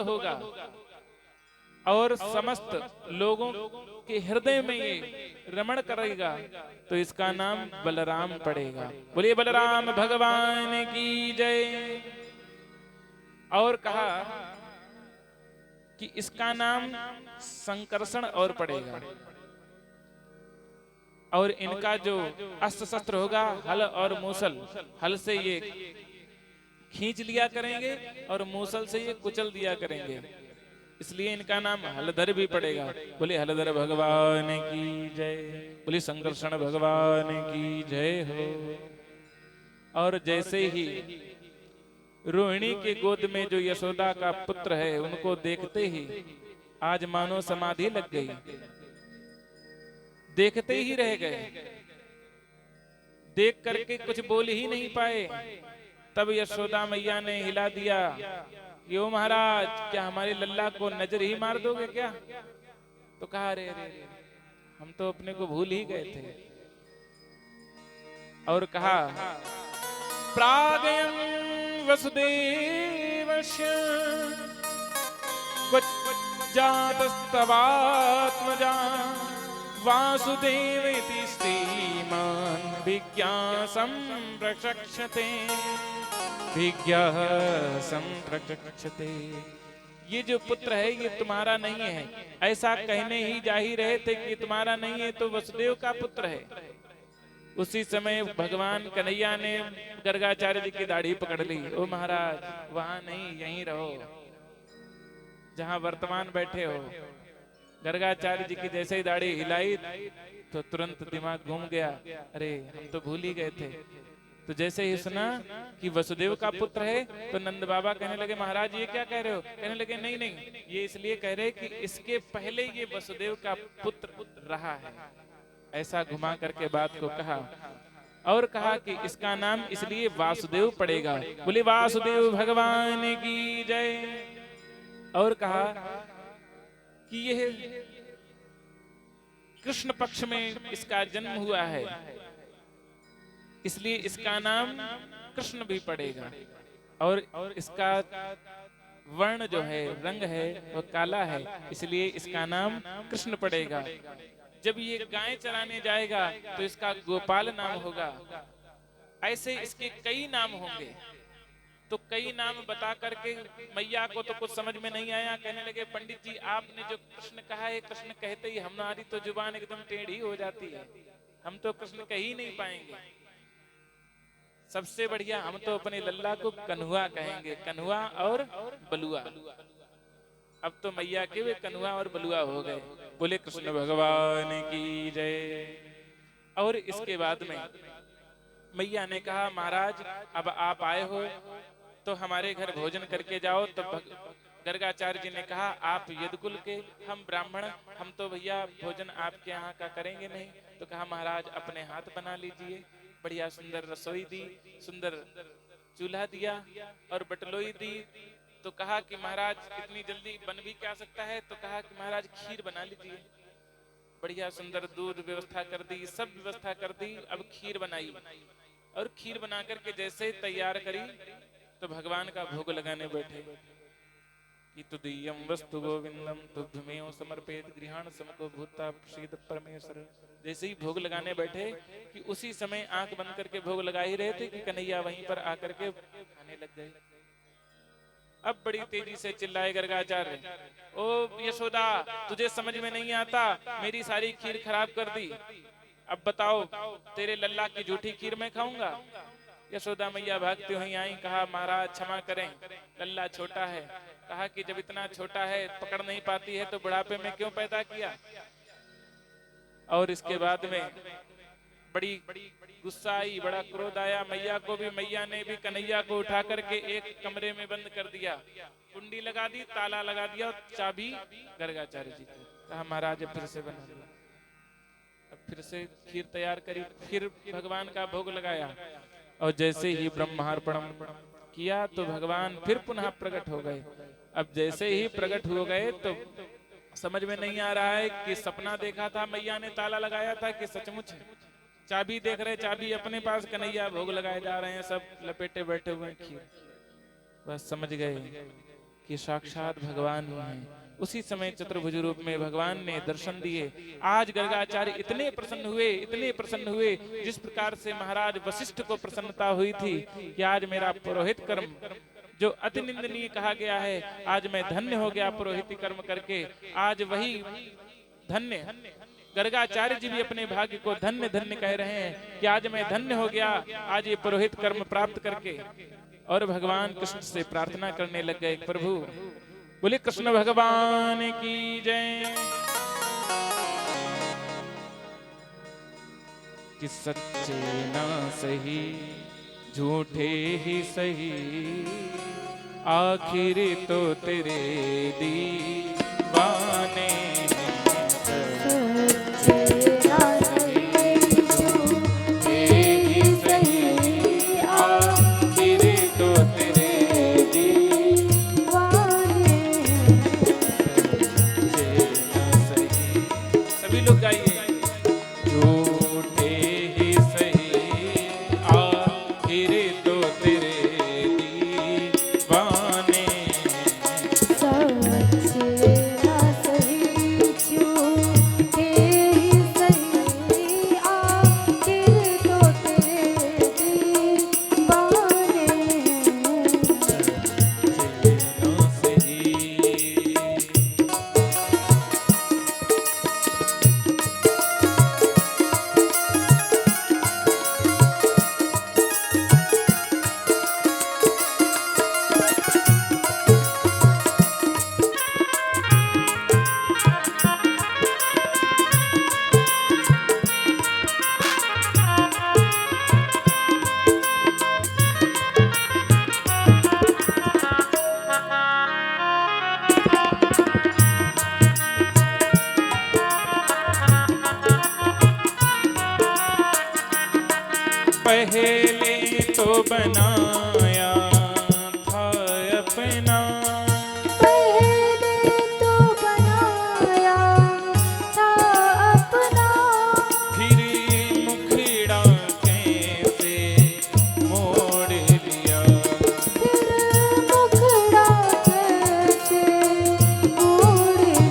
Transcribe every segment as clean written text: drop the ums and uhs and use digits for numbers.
होगा और समस्त लोगों के हृदय में ये रमण करेगा तो इसका नाम बलराम पड़ेगा। बोलिए बलराम भगवान की जय। और कहा कि इसका नाम संकर्षण और पड़ेगा और इनका जो अस्त्र शस्त्र होगा हल और मूसल, हल से ये खींच लिया करेंगे और मूसल से ये कुचल दिया करेंगे, इसलिए इनका नाम हलधर भी पड़ेगा। बोले हलधर भगवान की जय। बोले संकर्षण भगवान की जय हो। और जैसे ही रोहिणी के गोद में जो यशोदा का पुत्र है उनको देखते ही आज मानो समाधि लग गई, देखते ही रह गए, देख करके कुछ बोल ही नहीं पाए। तब यशोदा मैया ने हिला दिया कि ओ महाराज क्या हमारे लल्ला को नजर ही मार दोगे क्या? तो कहा अरे अरे हम तो अपने को भूल ही गए थे। और कहा प्रागयं वसुदेवस्य जातस्तवात्मजा वासुदेवेति श्रीमान् विज्ञासं प्रचक्षते विज्ञासं प्रचक्षते। ये जो पुत्र है ये तुम्हारा नहीं है, ऐसा कहने ही जा ही रहे थे कि तुम्हारा नहीं है तो वसुदेव का पुत्र है। उसी समय भगवान कन्हैया ने गर्गाचार्य जी की दाढ़ी पकड़ ली। ओ महाराज वहां नहीं यहीं रहो जहां वर्तमान बैठे हो। गर्गाचार्य जी की जैसे ही दाढ़ी हिलाई तो तुरंत दिमाग घूम गया, अरे हम तो भूल ही गए थे। तो जैसे ही सुना कि वसुदेव का पुत्र है तो नंद बाबा कहने लगे महाराज ये क्या कह रहे हो? कहने लगे नहीं नहीं ये इसलिए कह रहे कि इसके पहले ये वसुदेव का पुत्र रहा है। ऐसा घुमा करके बात को कहा और कहा कि इसका नाम इसलिए वासुदेव पड़ेगा। बोले वासुदेव भगवान की जय। और कहा कि यह कृष्ण पक्ष में इसका जन्म हुआ है इसलिए इसका नाम कृष्ण भी पड़ेगा। और इसका वर्ण जो है रंग है वो काला है इसलिए इसका नाम कृष्ण पड़ेगा। जब ये गाय चराने जाएगा तो इसका गोपाल नाम होगा। ऐसे इसके कई नाम होंगे। तो कई नाम बता करके मैया को तो कुछ समझ में नहीं आया। कहने लगे पंडित जी आपने जो कृष्ण कहा है, कृष्ण कहते ही हमारी तो जुबान एकदम टेढ़ी हो जाती है, हम तो कृष्ण कह ही नहीं पाएंगे। सबसे बढ़िया हम तो अपने लल्ला को कन्हुआ कहेंगे, कन्हुआ और बलुआ। अब तो मैया के वे कन्हुआ और बलुआ हो गए। बोले कृष्ण भगवान की जय। और इसके बाद में मैया ने कहा महाराज अब आप आए हो तो हमारे घर भोजन करके जाओ। तो गर्गाचार्य जी ने कहा आप यदुकुल के, हम ब्राह्मण, हम तो भैया भोजन आपके यहाँ का करेंगे नहीं। तो कहा महाराज अपने हाथ बना लीजिए। बढ़िया सुंदर रसोई दी, सुंदर चूल्हा दिया और बटलोई दी। तो कहा कि महाराज इतनी जल्दी बन भी क्या सकता है? तो कहा कि महाराज खीर बना लीजिए। बढ़िया सुंदर दूध व्यवस्था कर दी, सब व्यवस्था कर दी। अब खीर बनाई और खीर बना करके जैसे तैयार करी तो भगवान का भोग लगाने बैठे कि तुदीयं वस्तु गोविंदम तुभ्यमेव समर्पयेत् गृहाण समको भूता प्रसीद परमेश्वर। जैसे ही भोग लगाने बैठे कि उसी समय आंख बंद करके भोग लगा ही रहे थे कि कन्हैया वहीं पर आकर के खाने लग गए। अब बड़ी तेजी से चिल्लाए गर्गाचार्य, ओ यशोदा तुझे समझ में नहीं आता, मेरी सारी खीर खराब कर दी। अब बताओ तेरे लल्ला की झूठी खीर मैं खाऊंगा? यशोदा मैया भागती हुई आई, कहा महाराज क्षमा करें, लल्ला छोटा है। कहा कि जब इतना छोटा है पकड़ नहीं पाती है तो बुढ़ापे में क्यों पैदा किया? और इसके बाद में बड़ी गुस्सा आई, बड़ा क्रोध आया मैया को भी। मैया ने भी कन्हैया को उठा करके एक कमरे में बंद कर दिया, कुंडी लगा दी, ताला लगा दिया और चाबी गर्गाचार्य जी को। कहा महाराज फिर से बना दिया। अब फिर से खीर तैयार करी, फिर भगवान का भोग लगाया और जैसे ही ब्रह्मार्पणम किया तो भगवान फिर पुनः प्रकट हो गए। अब जैसे ही प्रकट हो गए तो समझ में नहीं आ रहा है कि सपना देखा था मैया ने ताला लगाया था कि सचमुच चाबी देख रहे, चाबी अपने पास, कन्हैया भोग लगाए जा रहे हैं, सब लपेटे बैठे हुए खीर। बस समझ गए कि साक्षात भगवान ही हैं। उसी समय चतुर्भुज रूप में भगवान ने दर्शन दिए। आज गर्गाचार्य इतने प्रसन्न हुए जिस प्रकार से महाराज वशिष्ठ को प्रसन्नता हुई थी कि आज मेरा पुरोहित कर्म जो अति निंदनीय कहा गया है, आज मैं धन्य हो गया पुरोहित कर्म करके। आज वही धन्य गर्गाचार्य जी भी अपने भाग्य को धन्य धन्य कह रहे हैं कि आज मैं धन्य हो गया आज ये पुरोहित कर्म प्राप्त करके। और भगवान कृष्ण से प्रार्थना करने लग गए, प्रभु बोले कृष्ण भगवान की जय। कि सच्चे ना सही झूठे ही सही आखिर तो तेरे दीवाने पहले तो बनाया था अपना, पहले तो बनाया था अपना, फिर मुखड़ा कैसे मोड़ लिया, फिर मुखड़ा कैसे मोड़ लिया।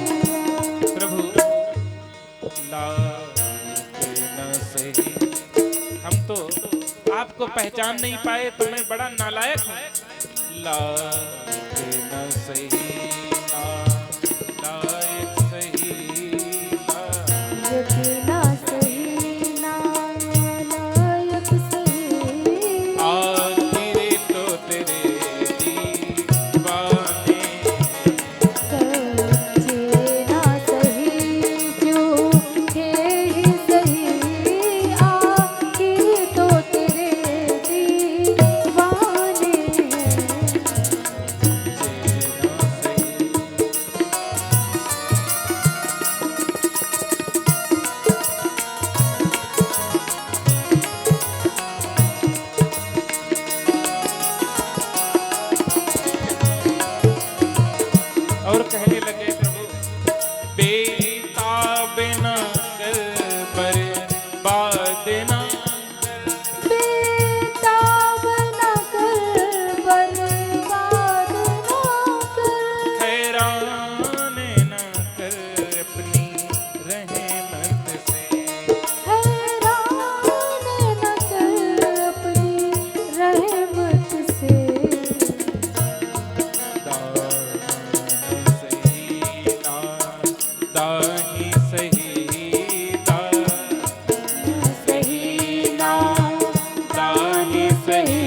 प्रभु लायक न सही, हम तो आपको पहचान नहीं पाए तो मैं बड़ा नालायक हूँ। लायक न सही नालायक सही ना सही नालायक सही आखिर तो तेरे दीवाने। सच्चे ना सही झूठे ही सही आखिर तो तेरे दीवाने। और कहने लगे प्रभु बेताब न कर बर्बाद न कर, बेताब न कर बर्बाद न कर, हैरान न कर अपनी रहमत से, हैरान न कर अपनी रहमत से। दाही सही सही ना दाही सही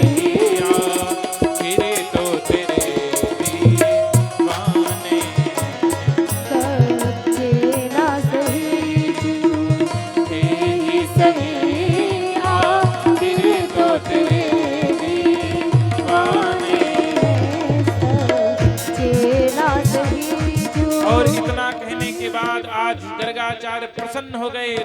आखिर तो तेरे दीवाने। सच्चे ना सही झूठे ही सही आखिर तो तेरे दीवाने। सच्चे ना सही और झूठे इतना कहने के बाद आज गर्गाचार्य प्रसन्न हो गए।